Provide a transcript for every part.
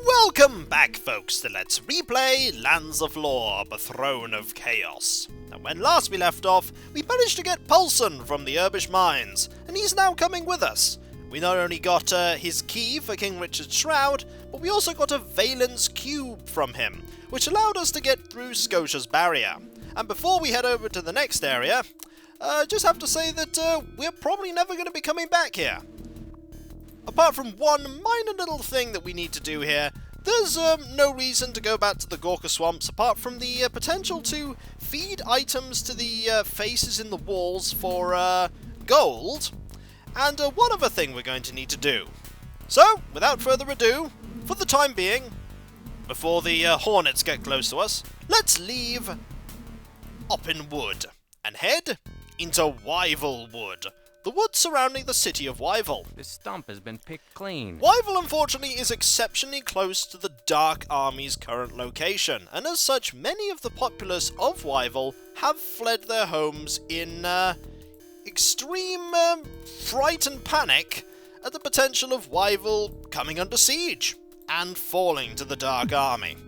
Welcome back, folks, to Let's Replay Lands of Lore, the Throne of Chaos. And when last we left off, we managed to get Paulson from the Urbish Mines, and he's now coming with us. We not only got his key for King Richard's Shroud, but we also got a Valence Cube from him, which allowed us to get through Scotia's barrier. And before we head over to the next area, just have to say that we're probably never going to be coming back here. Apart from one minor little thing that we need to do here, there's no reason to go back to the Gorka Swamps apart from the potential to feed items to the faces in the walls for gold, and one other thing we're going to need to do. So, without further ado, for the time being, before the hornets get close to us, let's leave Oppenwood and head into Yvel Wood, the woods surrounding the city of Yvel. This stump has been picked clean. Yvel, unfortunately, is exceptionally close to the Dark Army's current location, and as such, many of the populace of Yvel have fled their homes in extreme fright and panic at the potential of Yvel coming under siege and falling to the Dark Army.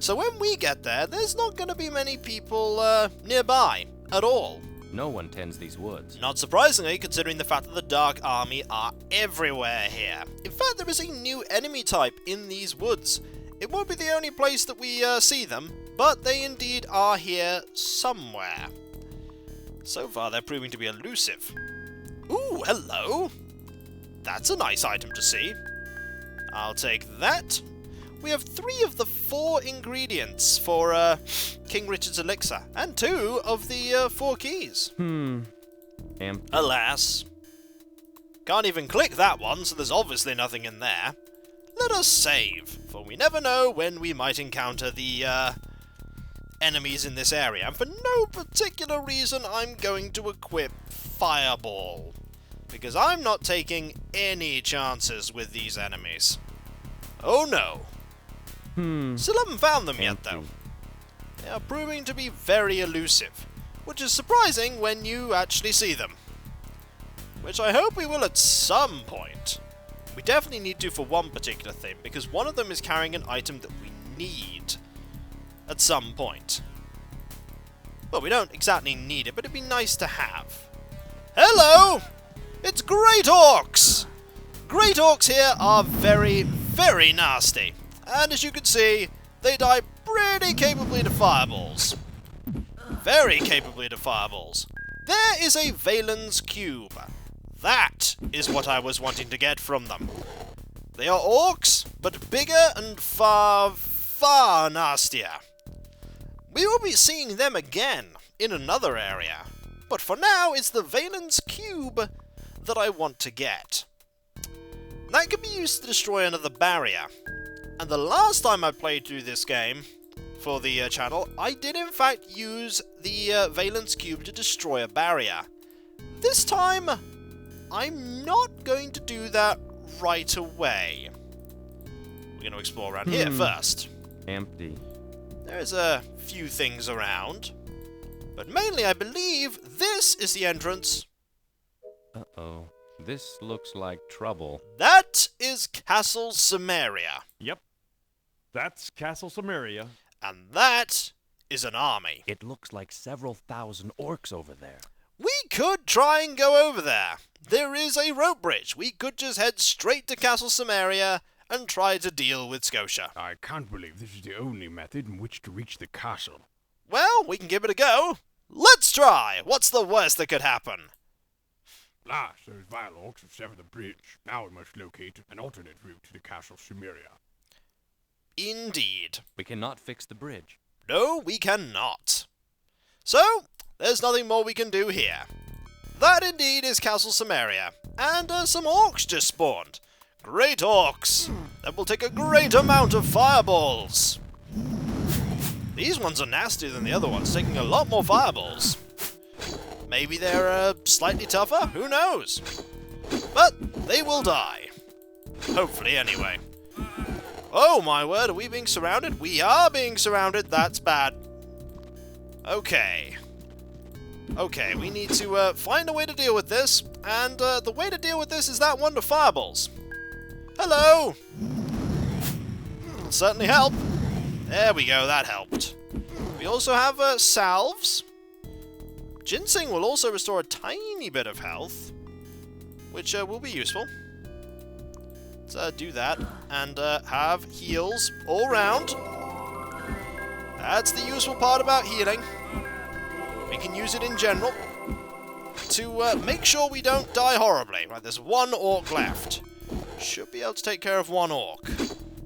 So when we get there, there's not going to be many people nearby at all. No one tends these woods. Not surprisingly, considering the fact that the Dark Army are everywhere here. In fact, there is a new enemy type in these woods. It won't be the only place that we see them, but they indeed are here somewhere. So far, they're proving to be elusive. Ooh, hello! That's a nice item to see. I'll take that. We have 3 of the 4 ingredients for King Richard's elixir, and 2 of the 4 keys. Empty. Alas. Can't even click that one, so there's obviously nothing in there. Let us save, for we never know when we might encounter the enemies in this area, and for no particular reason I'm going to equip Fireball, because I'm not taking any chances with these enemies. Oh no. Still haven't found them yet, though. They are proving to be very elusive, which is surprising when you actually see them. Which I hope we will at some point. We definitely need to for one particular thing, because one of them is carrying an item that we need at some point. Well, we don't exactly need it, but it'd be nice to have. Hello! It's Great Orcs! Great Orcs here are very, very nasty. And as you can see, they die pretty capably to fireballs. Very capably to fireballs. There is a Valence Cube. That is what I was wanting to get from them. They are orcs, but bigger and far, far nastier. We will be seeing them again in another area. But for now, it's the Valence Cube that I want to get. That can be used to destroy another barrier. And the last time I played through this game for the channel, I did in fact use the Valence Cube to destroy a barrier. This time, I'm not going to do that right away. We're going to explore around here first. Empty. There's a few things around, but mainly I believe this is the entrance. Uh-oh. This looks like trouble. That is Castle Samaria. Yep. That's Castle Samaria. And that is an army. It looks like several thousand orcs over there. We could try and go over there. There is a rope bridge. We could just head straight to Castle Samaria and try to deal with Scotia. I can't believe this is the only method in which to reach the castle. Well, we can give it a go. Let's try. What's the worst that could happen? Last, those vile orcs have severed the bridge. Now we must locate an alternate route to the Castle Samaria. Indeed. We cannot fix the bridge. No, we cannot. So, there's nothing more we can do here. That indeed is Castle Samaria. And some orcs just spawned. Great orcs. That will take a great amount of fireballs. These ones are nastier than the other ones, taking a lot more fireballs. Maybe they're slightly tougher? Who knows? But they will die. Hopefully, anyway. Oh my word, are we being surrounded? We are being surrounded. That's bad. Okay. Okay, we need to find a way to deal with this. And the way to deal with this is that one to fireballs. Hello! would certainly help. There we go, that helped. We also have salves. Ginseng will also restore a tiny bit of health, which will be useful. Let's do that, and have heals all round. That's the useful part about healing. We can use it in general to make sure we don't die horribly. Right, there's one orc left. Should be able to take care of one orc.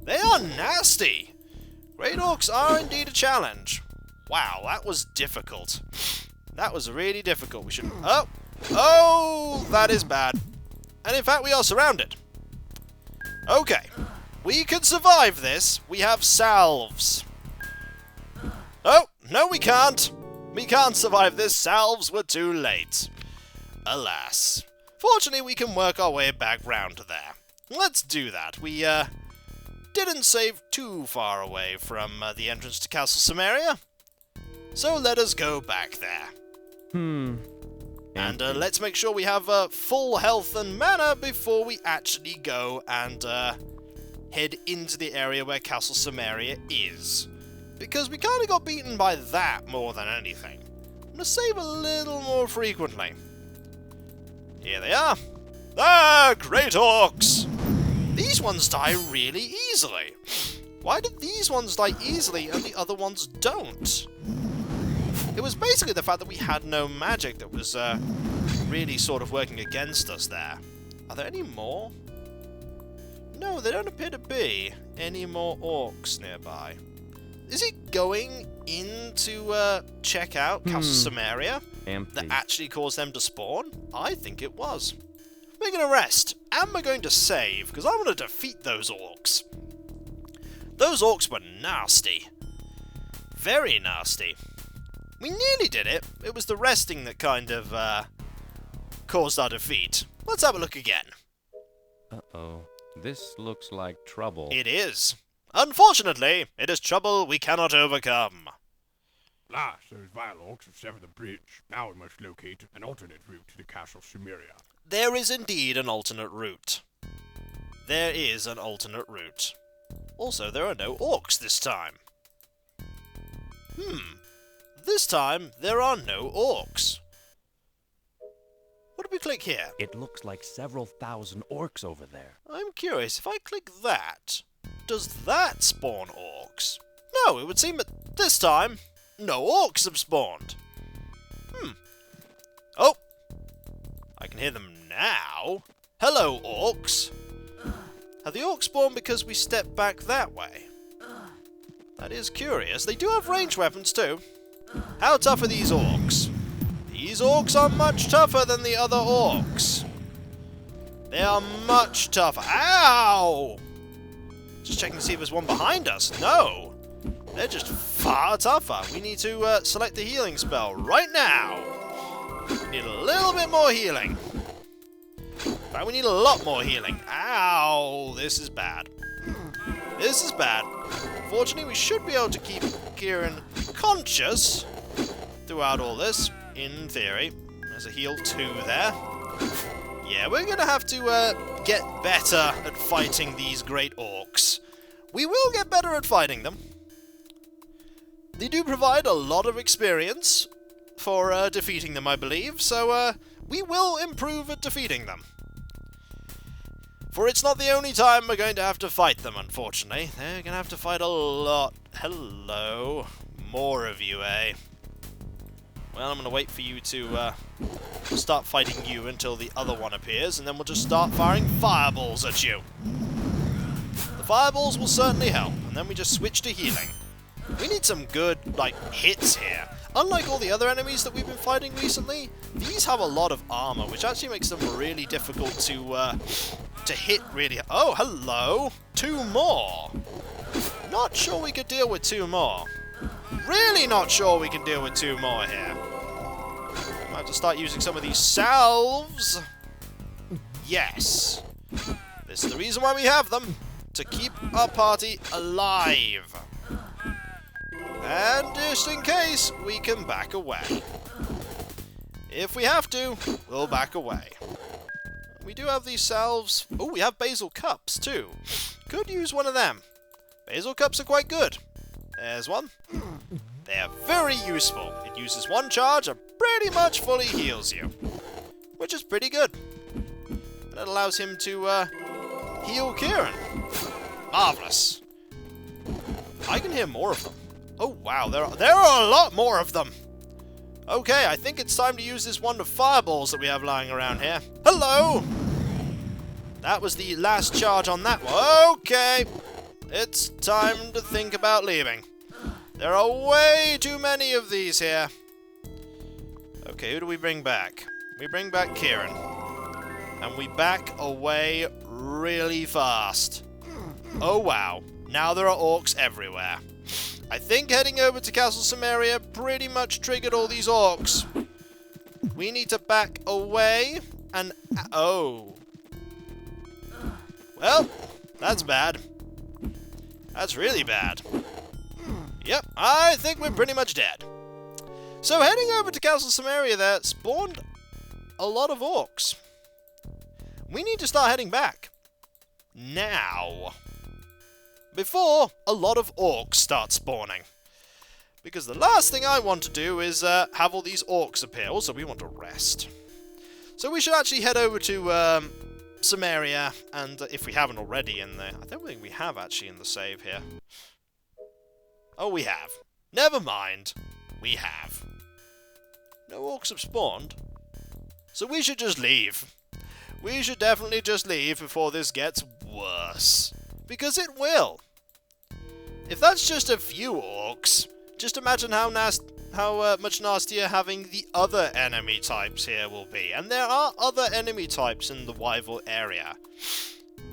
They are nasty! Great orcs are indeed a challenge. Wow, that was difficult. That was really difficult. We should... Oh! Oh! That is bad. And in fact, we are surrounded. Okay. We can survive this. We have salves. Oh! No, we can't. We can't survive this. Salves were too late. Alas. Fortunately, we can work our way back round to there. Let's do that. We, didn't save too far away from the entrance to Castle Samaria. So let us go back there. And let's make sure we have full health and mana before we actually go and head into the area where Castle Samaria is. Because we kind of got beaten by that more than anything. I'm going to save a little more frequently. Here they are. Ah, great orcs! These ones die really easily. Why did these ones die easily and the other ones don't? It was basically the fact that we had no magic that was really sort of working against us there. Are there any more? No, there don't appear to be any more orcs nearby. Is it going in to check out Castle Samaria that actually caused them to spawn? I think it was. We're going to rest, and we're going to save, because I want to defeat those orcs. Those orcs were nasty. Very nasty. We nearly did it. It was the resting that kind of caused our defeat. Let's have a look again. Uh-oh. This looks like trouble. It is. Unfortunately, it is trouble we cannot overcome. Last, those vile orcs have severed the bridge. Now we must locate an alternate route to the castle Samaria. There is indeed an alternate route. There is an alternate route. Also, there are no orcs this time. This time, there are no orcs. What do we click here? It looks like several thousand orcs over there. I'm curious, if I click that, does that spawn orcs? No, it would seem that this time, no orcs have spawned. Oh! I can hear them now. Hello, orcs. Have the orcs spawned because we stepped back that way? That is curious. They do have ranged weapons too. How tough are these orcs? These orcs are much tougher than the other orcs. They are much tougher. Ow! Just checking to see if there's one behind us. No! They're just far tougher. We need to select the healing spell right now. We need a little bit more healing. In fact, we need a lot more healing. Ow! This is bad. This is bad. Fortunately, we should be able to keep Kieran conscious throughout all this, in theory. There's a heal 2 there. Yeah, we're going to have to get better at fighting these great orcs. We will get better at fighting them. They do provide a lot of experience for defeating them, I believe, so we will improve at defeating them. For it's not the only time we're going to have to fight them, unfortunately. They're going to have to fight a lot. Hello. More of you, eh? Well, I'm going to wait for you to start fighting you until the other one appears, and then we'll just start firing fireballs at you. The fireballs will certainly help, and then we just switch to healing. We need some good, hits here. Unlike all the other enemies that we've been fighting recently, these have a lot of armor, which actually makes them really difficult to hit really... Oh, hello! 2 more! Not sure we could deal with 2 more. Really not sure we can deal with 2 more here. Might have to start using some of these salves. Yes. This is the reason why we have them. To keep our party alive. And just in case, we can back away. If we have to, we'll back away. We do have these salves. Oh, we have basil cups too. Could use one of them. Basil cups are quite good. There's one. They are very useful. It uses one charge and pretty much fully heals you, which is pretty good. And it allows him to heal Kieran. Marvelous. I can hear more of them. Oh wow, there are a lot more of them. Okay, I think it's time to use this wand of fireballs that we have lying around here. Hello! That was the last charge on that one. Okay, it's time to think about leaving. There are way too many of these here. Okay, who do we bring back? We bring back Kieran. And we back away really fast. Oh wow, now there are orcs everywhere. I think heading over to Castle Samaria pretty much triggered all these orcs. We need to back away and... oh. Well, that's bad. That's really bad. Yep, I think we're pretty much dead. So heading over to Castle Samaria there spawned a lot of orcs. We need to start heading back. Now. Before a lot of orcs start spawning. Because the last thing I want to do is have all these orcs appear. Also, we want to rest. So we should actually head over to Samaria, and if we haven't already in there. I don't think we have actually in the save here. Oh, we have. Never mind. We have. No orcs have spawned. So we should just leave. We should definitely just leave before this gets worse. Because it will. If that's just a few orcs, just imagine how much nastier having the other enemy types here will be. And there are other enemy types in the Yvel area.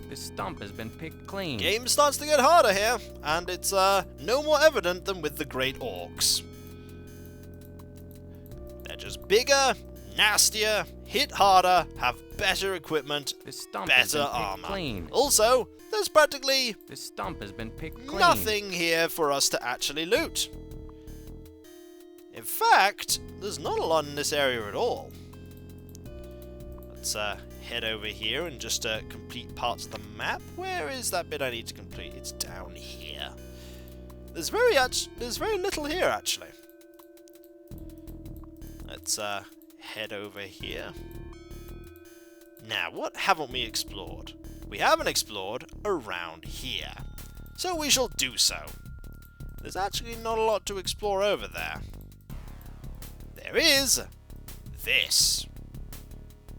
This stump has been picked clean. Game starts to get harder here, and it's no more evident than with the Great Orcs. They're just bigger, nastier, hit harder, have better equipment, This stump has better been picked armor. clean. Also, there's practically This stump has been picked clean. nothing here for us to actually loot. In fact, there's not a lot in this area at all. Let's head over here and just complete parts of the map. Where is that bit I need to complete? It's down here. There's very little here actually. Let's head over here. Now, what haven't we explored? We haven't explored around here. So we shall do so. There's actually not a lot to explore over there. There is this.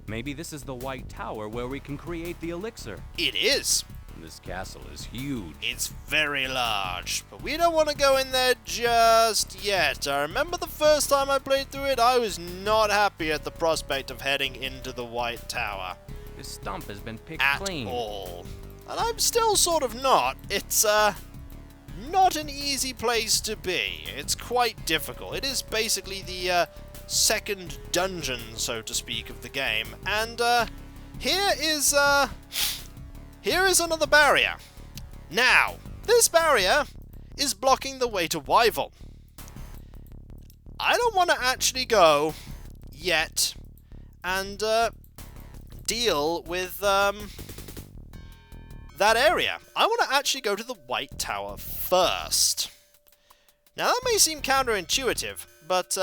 Maybe this is the White Tower where we can create the elixir. It is. This castle is huge. It's very large, but we don't want to go in there just yet. I remember the first time I played through it, I was not happy at the prospect of heading into the White Tower. This stump has been picked At clean. all. And I'm still sort of not. It's, not an easy place to be. It's quite difficult. It is basically the, second dungeon, so to speak, of the game. And, here is another barrier. Now, this barrier is blocking the way to Yvel. I don't want to actually go yet and deal with that area. I want to actually go to the White Tower first. Now, that may seem counterintuitive, but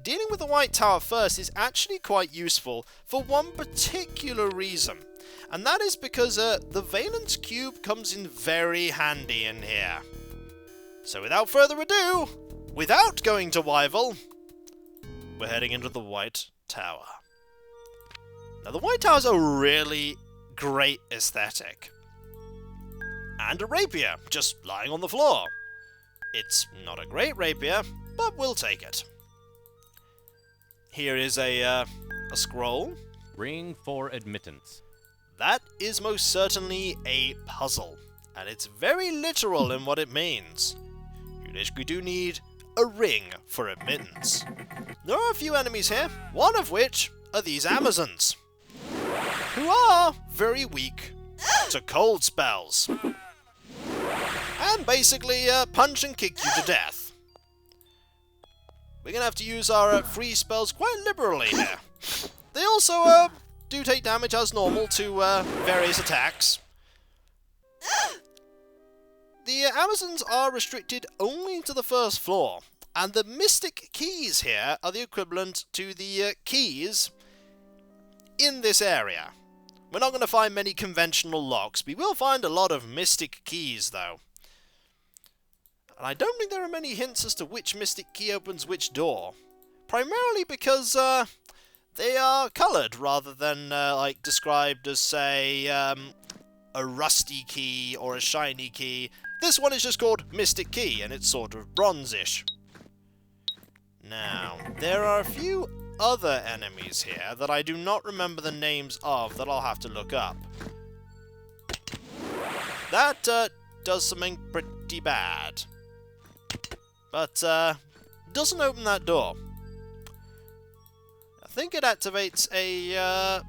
dealing with the White Tower first is actually quite useful for one particular reason. And that is because the Valence Cube comes in very handy in here. So without further ado, without going to Yvel, we're heading into the White Tower. Now the White Tower's a really great aesthetic. And a rapier, just lying on the floor. It's not a great rapier, but we'll take it. Here is a scroll. Ring for admittance. That is most certainly a puzzle, and it's very literal in what it means. You literally do need a ring for admittance. There are a few enemies here, one of which are these Amazons, who are very weak to cold spells, and basically punch and kick you to death. We're going to have to use our free spells quite liberally here. They also do take damage as normal to various attacks. the Amazons are restricted only to the first floor, and the mystic keys here are the equivalent to the keys in this area. We're not going to find many conventional locks. We will find a lot of mystic keys, though. And I don't think there are many hints as to which mystic key opens which door. Primarily because they are coloured rather than like described as, say, a rusty key or a shiny key. This one is just called Mystic Key, and it's sort of bronzish. Now, there are a few other enemies here that I do not remember the names of that I'll have to look up. That does something pretty bad. But doesn't open that door. I think it activates a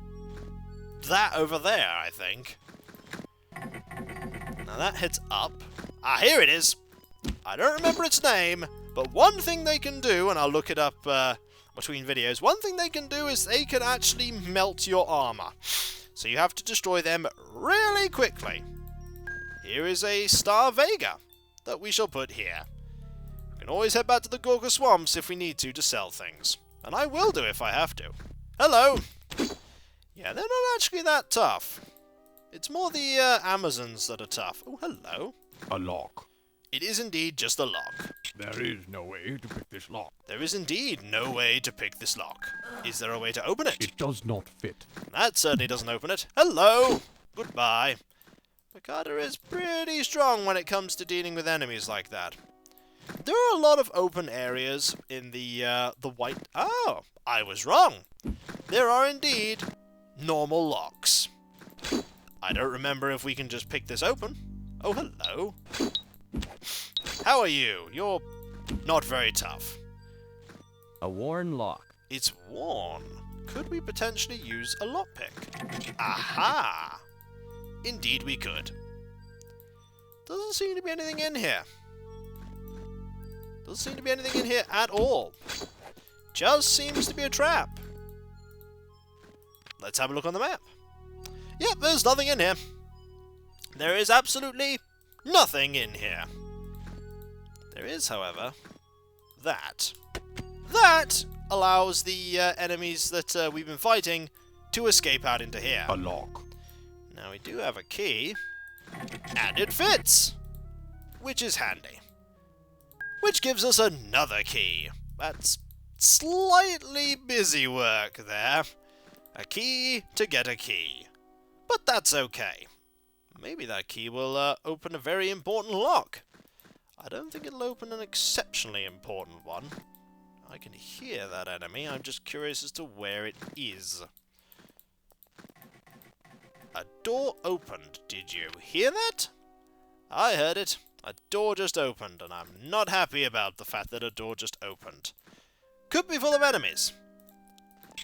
that over there, I think. Now that heads up. Ah, here it is! I don't remember its name, but one thing they can do, and I'll look it up between videos, one thing they can do is they can actually melt your armor. So you have to destroy them really quickly. Here is a Star Vega that we shall put here. We can always head back to the Gorka Swamps if we need to sell things. And I will do if I have to. Hello! Yeah, they're not actually that tough. It's more the Amazons that are tough. Oh, hello. A lock. It is indeed just a lock. There is no way to pick this lock. There is indeed no way to pick this lock. Is there a way to open it? It does not fit. That certainly doesn't open it. Hello! Goodbye. Mikado is pretty strong when it comes to dealing with enemies like that. There are a lot of open areas in the white... Oh, I was wrong. There are indeed normal locks. I don't remember if we can just pick this open. Oh, hello. How are you? You're not very tough. A worn lock. It's worn. Could we potentially use a lockpick? Aha! Indeed we could. Doesn't seem to be anything in here. Doesn't seem to be anything in here at all. Just seems to be a trap. Let's have a look on the map. Yep, there's nothing in here. There is absolutely nothing in here. There is, however, that. That allows the enemies that we've been fighting to escape out into here. A lock. Now we do have a key, and it fits, which is handy. Which gives us another key. That's slightly busy work there. A key to get a key. But that's okay. Maybe that key will open a very important lock. I don't think it'll open an exceptionally important one. I can hear that enemy. I'm just curious as to where it is. A door opened. Did you hear that? I heard it. A door just opened, and I'm not happy about the fact that a door just opened. Could be full of enemies.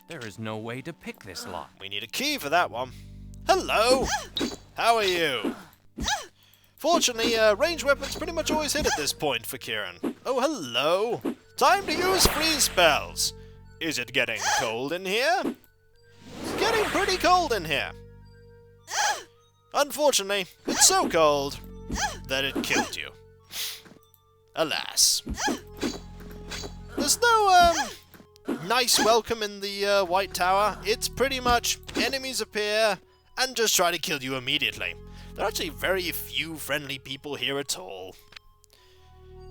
There is no way to pick this lock. We need a key for that one. Hello! How are you? Fortunately, ranged weapons pretty much always hit at this point for Kieran. Oh, hello! Time to use freeze spells! Is it getting cold in here? It's getting pretty cold in here. Unfortunately, it's so cold that it killed you. Alas. There's no, nice welcome in the, White Tower. It's pretty much enemies appear and just try to kill you immediately. There are actually very few friendly people here at all.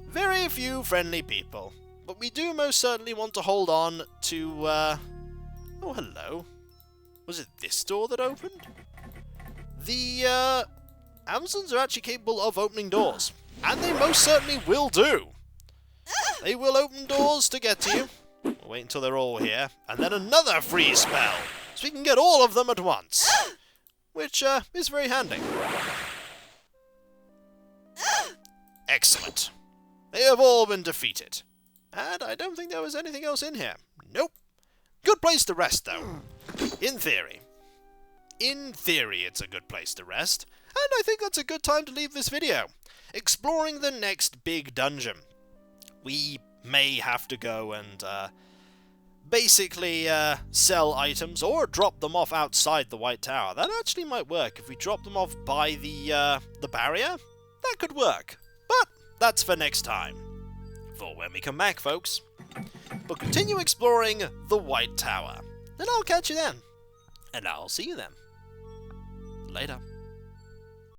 Very few friendly people. But we do most certainly want to hold on to, Oh, hello. Was it this door that opened? The, Amazons are actually capable of opening doors. And they most certainly will do. They will open doors to get to you. We'll wait until they're all here. And then another freeze spell. So we can get all of them at once. Which, is very handy. Excellent. They have all been defeated. And I don't think there was anything else in here. Nope. Good place to rest, though. In theory. In theory, it's a good place to rest. And I think that's a good time to leave this video. Exploring the next big dungeon. We may have to go and, basically, sell items or drop them off outside the White Tower. That actually might work. If we drop them off by the barrier, That could work, but that's for next time. For when we come back, folks. But continue exploring the White Tower, and I'll catch you then. And I'll see you then. Later.